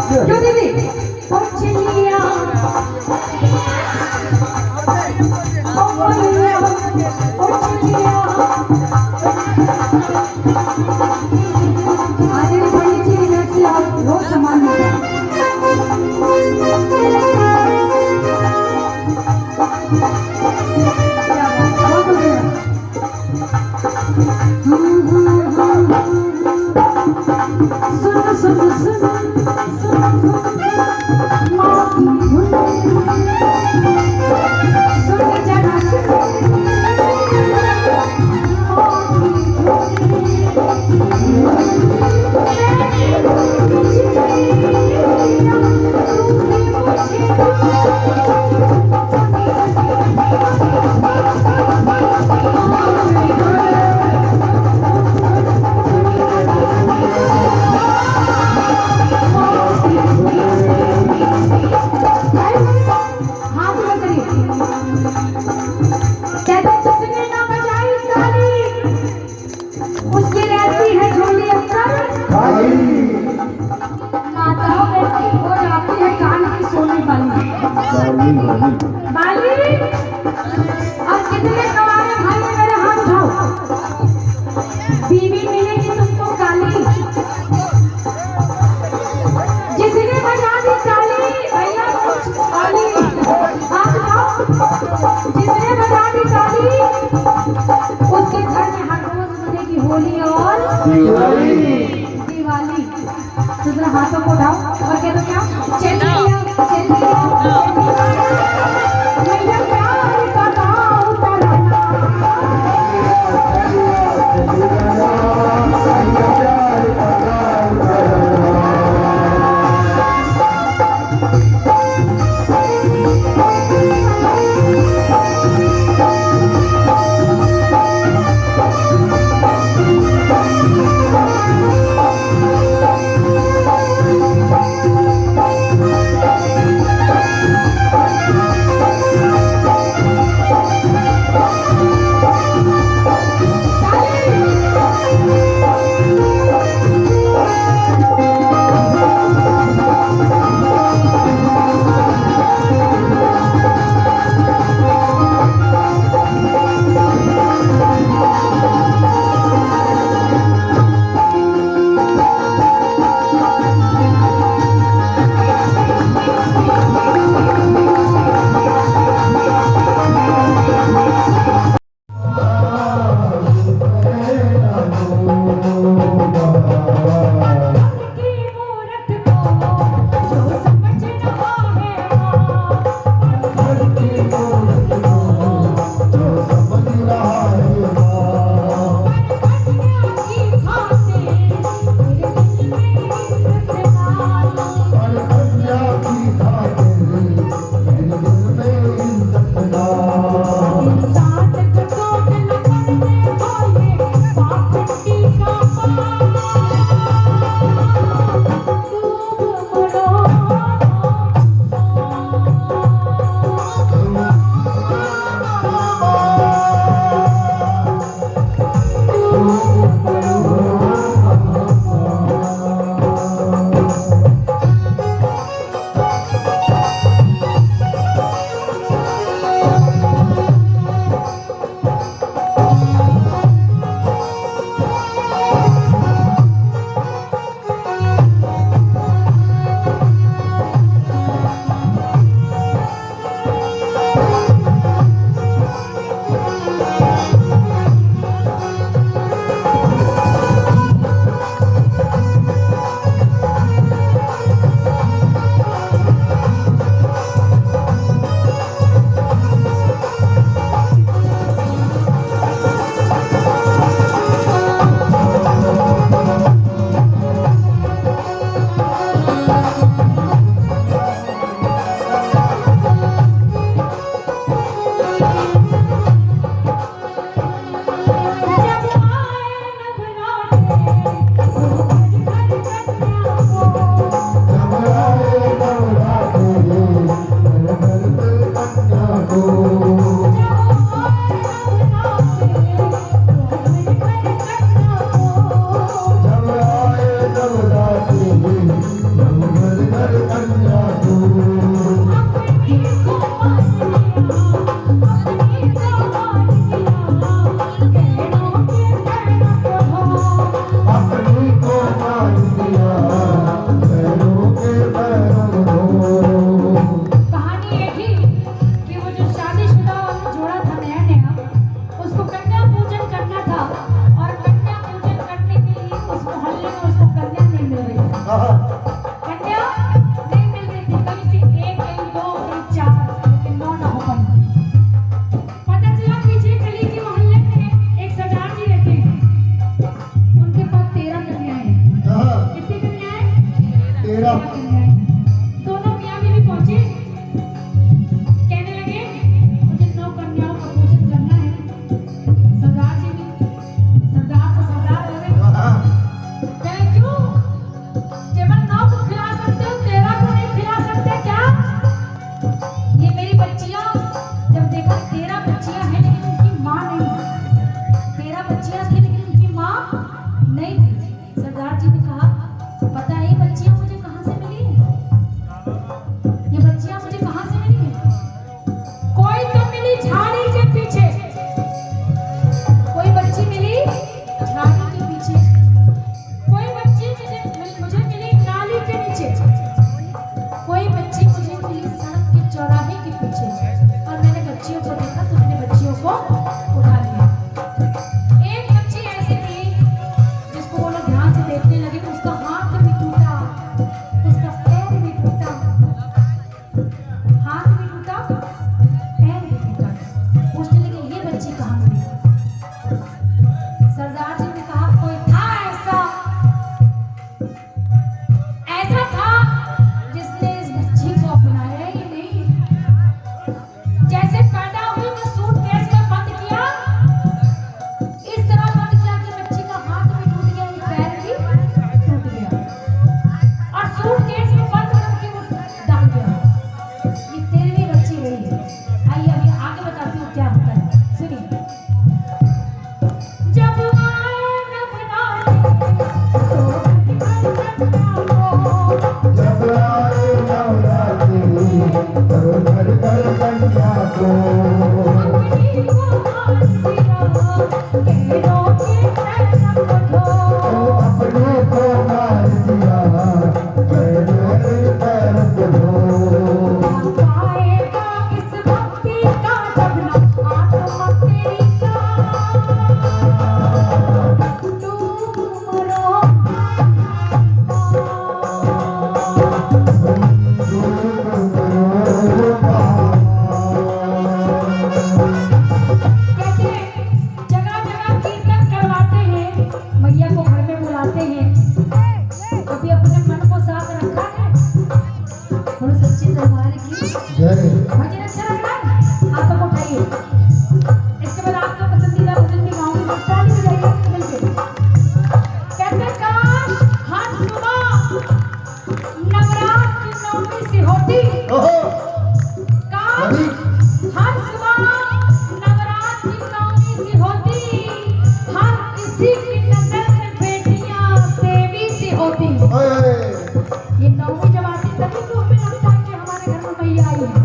क्यों दीदी चिड़िया आगे बड़ी चीज ऐसी रोज सामान बाली और कितने कवारे भाई मेरे हाथ उठाओ बीवी मिलेगी तुमको काली जिसने बजा दी ताली भैया कुछ काली हाथ उठाओ जिसने बजा दी ताली उसके घर में हर रोज बनेगी होली और दिवाली तो जरा हाथों को उठाओ और कह दो क्या चलिए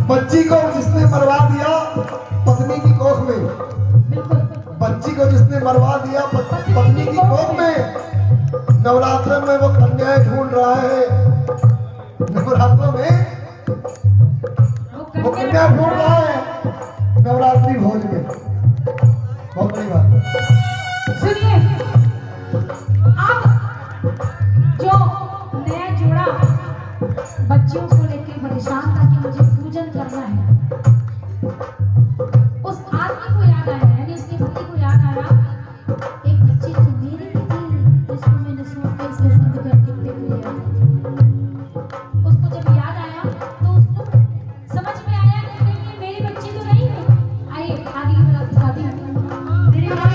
बच्ची को जिसने मरवा दिया पत्नी की कोख में, बच्ची को जिसने मरवा दिया पत्नी की कोख में, नवरात्र में वो कन्याएं ढूंढ रहा है। नवरात्रों में वो कन्या ढूंढ रहा है नवरात्रि भोज में। बहुत बड़ी बात। सुनिए, अब जो नया जोड़ा बच्चियों को लेकर परेशान था कि मुझे पूजन करना है, उस आदमी को याद आया, यानी उसकी पत्नी को याद आया, एक बच्ची तो मेरी भी थी जिसको मैंने सूटकेस में बंद करके फेंक दिया। उसको जब याद आया तो उसको समझ में आया कि नहीं, ये मेरी बच्ची तो नहीं है। आइए आगे की बात बताती हूँ। मेरे पास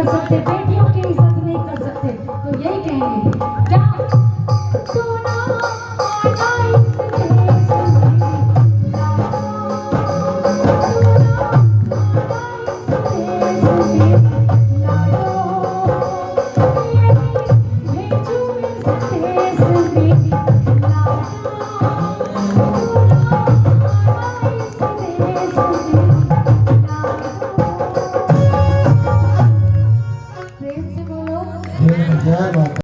कर सकते, बेटियों की इज्जत नहीं कर सकते, तो यही कहेंगे क्या, तू ना आना इस देश में, प्रेम से बोलो। जय माता